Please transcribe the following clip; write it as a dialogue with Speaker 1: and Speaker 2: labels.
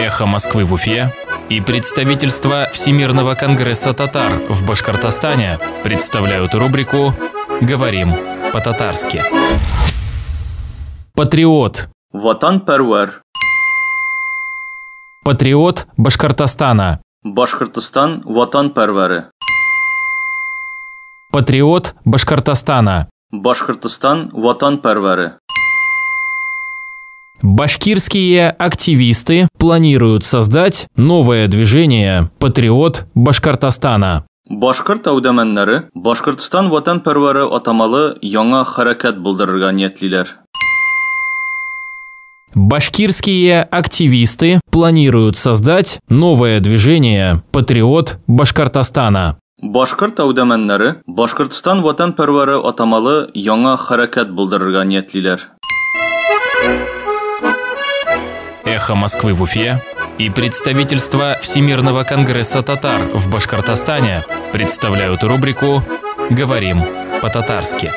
Speaker 1: «Эхо Москвы» в Уфе и представительство Всемирного конгресса татар в Башкортостане представляют рубрику «Говорим по-татарски». Патриот.
Speaker 2: Ватанпарвар.
Speaker 1: Патриот Башкортостана.
Speaker 2: Башкортостан ватанпарвары.
Speaker 1: Патриот Башкортостана.
Speaker 2: Башкортостан ватанпарвары.
Speaker 1: Башкирские активисты планируют создать новое движение «Патриот Башкортостана».
Speaker 2: Башкорт әүдәмәннәре Башкортстан ватанпарвары атамалы яңа хәрәкәт булдырырга ниятлиләр.
Speaker 1: Башкирские активисты планируют создать новое движение «Патриот Башкортостана».
Speaker 2: Башкорт әүдәмәннәре Башкортстан ватанпарвары атамалы яңа хәрәкәт булдырырга ниятлиләр.
Speaker 1: «Эхо Москвы» в Уфе и представительство Всемирного конгресса татар в Башкортостане представляют рубрику «Говорим по-татарски».